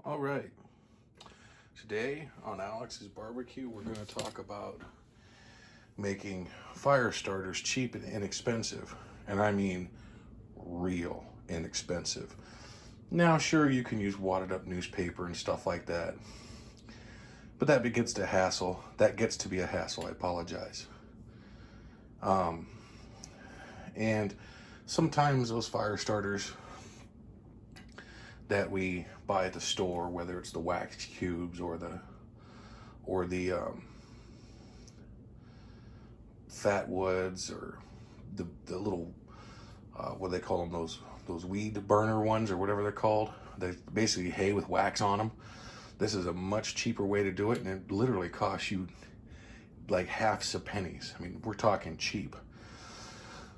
All right. Today on Alex's Barbecue, we're going to talk about making fire starters cheap and inexpensive. And I mean real inexpensive. Now, sure, you can use wadded up newspaper and stuff like that. But that begins to hassle. That gets to be a hassle. I apologize. And sometimes those fire starters that we buy at the store, whether it's the wax cubes or the fat woods or the little what do they call them, those weed burner ones or whatever they're called. They basically hay with wax on them. This is a much cheaper way to do it, and it literally costs you like half a pennies. I mean, we're talking cheap.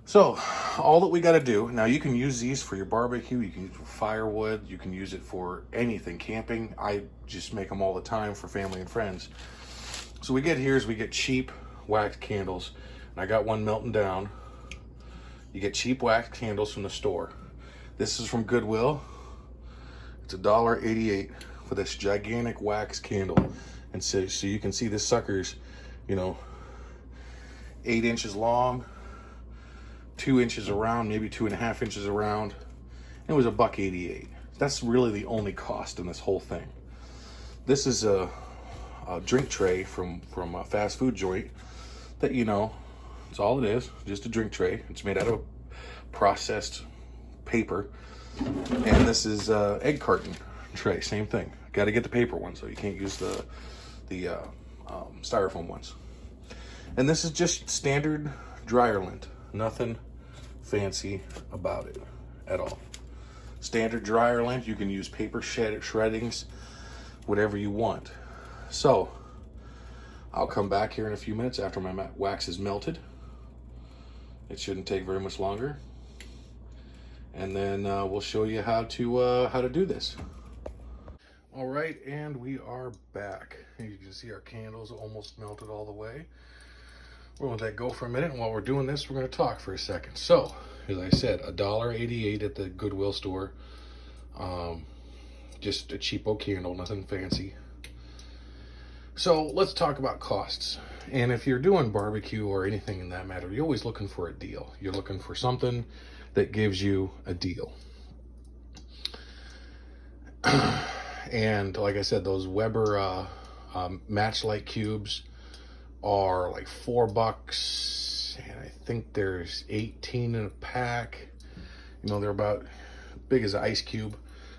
So all that we got to do now, you can use these for your barbecue, you can use it for firewood, you can use it for anything, camping. I just make them all the time for family and friends. So we get cheap wax candles, and I got one melting down. You get cheap wax candles from the store. This is from Goodwill. It's $1.88 for this gigantic wax candle. And so you can see this sucker's, 8 inches long, 2 inches around, maybe 2.5 inches around. It was $1.88. That's really the only cost in this whole thing. This is a drink tray from a fast food joint that, it's all it is, just a drink tray. It's made out of processed paper. And this is egg carton tray, same thing. Got to get the paper one, so you can't use the styrofoam ones. And this is just standard dryer lint. Nothing fancy about it at all. Standard dryer lint. You can use paper shreddings, whatever you want. So I'll come back here in a few minutes after my wax is melted. It shouldn't take very much longer, and then we'll show you how to do this. All right, and we are back. You can see our candles almost melted all the way. We're gonna let that go for a minute, and while we're doing this, we're gonna talk for a second. So, as I said, $1.88 at the Goodwill store. Just a cheapo candle, nothing fancy. So let's talk about costs. And if you're doing barbecue or anything in that matter, you're always looking for a deal. You're looking for something that gives you a deal. And like I said, those Weber matchlight cubes are like $4, and I think there's 18 in a pack. They're about big as an ice cube.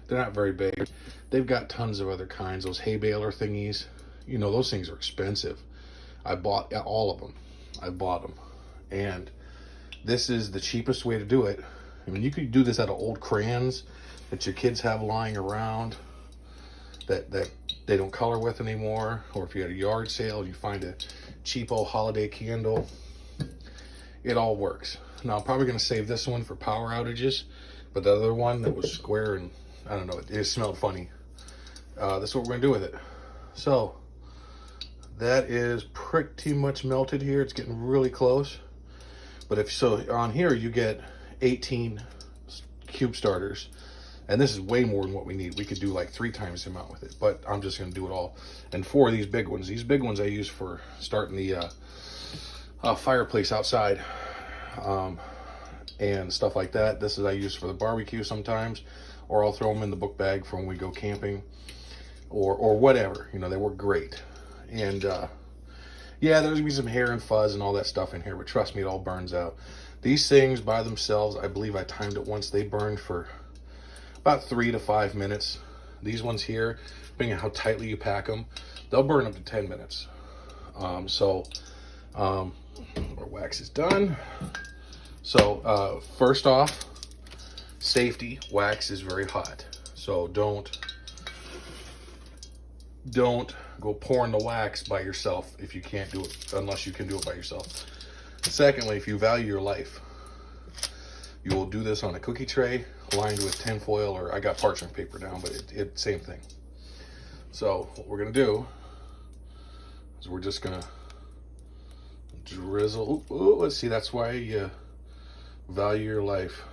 They're not very big. They've got tons of other kinds. Those hay baler thingies, those things are expensive. I bought all of them. I bought them, and this is the cheapest way to do it. I mean, you could do this out of old crayons that your kids have lying around that they don't color with anymore, or if you had a yard sale, you find a cheapo holiday candle. It all works. Now, I'm probably going to save this one for power outages, but the other one that was square and I don't know, it smelled funny. This is what we're going to do with it. So that is pretty much melted here. It's getting really close. But if so, on here you get 18 cube starters. And this is way more than what we need. We could do like 3 times the amount with it, but I'm just going to do it all. And 4 of these big ones. These big ones I use for starting the fireplace outside and stuff like that. This is I use for the barbecue sometimes, or I'll throw them in the book bag for when we go camping or whatever. They work great. And yeah, there's gonna be some hair and fuzz and all that stuff in here, but trust me, it all burns out. These things by themselves, I believe I timed it once, they burned for about 3 to 5 minutes. These ones here, depending on how tightly you pack them, they'll burn up to 10 minutes. Our wax is done. So first off, safety, wax is very hot. So don't go pouring the wax by yourself if you can't do it, unless you can do it by yourself. Secondly, if you value your life, you will do this on a cookie tray lined with tinfoil, or I got parchment paper down, but it same thing. So what we're gonna do is we're just gonna drizzle. Ooh, let's see, that's why you value your life.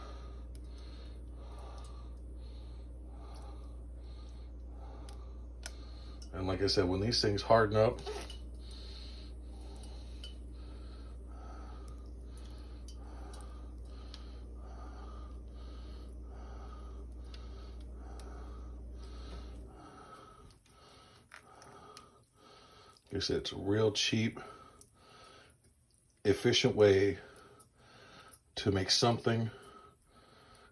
And like I said, when these things harden up, like I said, it's a real cheap, efficient way to make something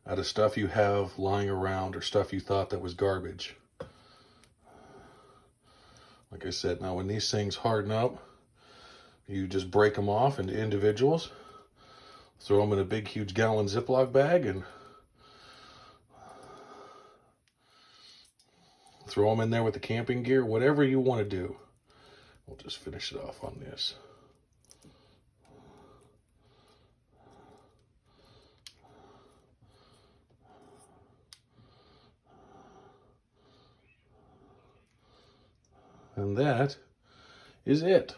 out of stuff you have lying around or stuff you thought that was garbage. Like I said, now when these things harden up, you just break them off into individuals, throw them in a big, huge gallon Ziploc bag, and throw them in there with the camping gear, whatever you want to do. We'll just finish it off on this. And that is it.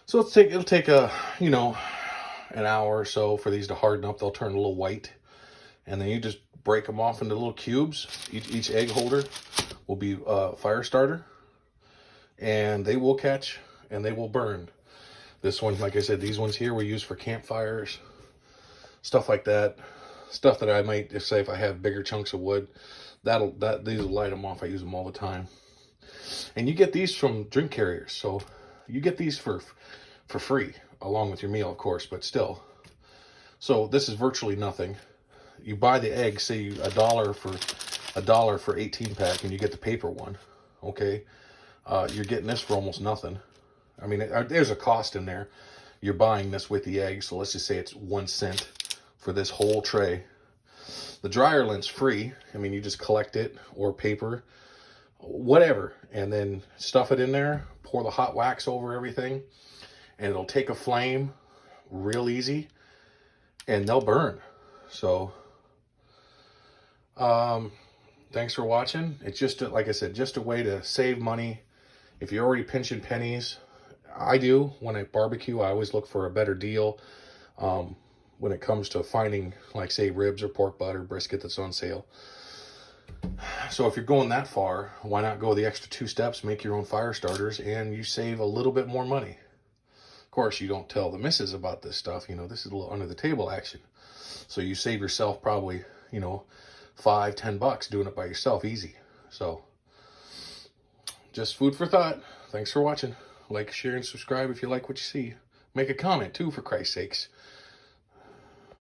So it'll take a, an hour or so for these to harden up. They'll turn a little white. And then you just break them off into little cubes. Each egg holder will be a fire starter. And they will catch and they will burn. This one, like I said, these ones here we use for campfires, stuff like that. Stuff that I might just say if I have bigger chunks of wood, these will light them off. I use them all the time. And you get these from drink carriers, so you get these for free, along with your meal, of course, but still. So this is virtually nothing. You buy the eggs, say $1 for 18 pack, and you get the paper one. Okay, you're getting this for almost nothing. I mean, there's a cost in there. You're buying this with the eggs, so let's just say it's 1 cent for this whole tray. The dryer lint's free. I mean, you just collect it, or paper, whatever, and then stuff it in there, pour the hot wax over everything, and it'll take a flame real easy, and they'll burn. So, thanks for watching. It's just, like I said, just a way to save money. If you're already pinching pennies, I do. When I barbecue, I always look for a better deal when it comes to finding, like, say, ribs or pork butt or brisket that's on sale. So if you're going that far, why not go the extra 2 steps, make your own fire starters, and you save a little bit more money. Of course, you don't tell the missus about this stuff. This is a little under the table action. So you save yourself probably, $5-10 doing it by yourself, easy. So just food for thought. Thanks for watching. Like, share, and subscribe if you like what you see. Make a comment too, for Christ's sakes.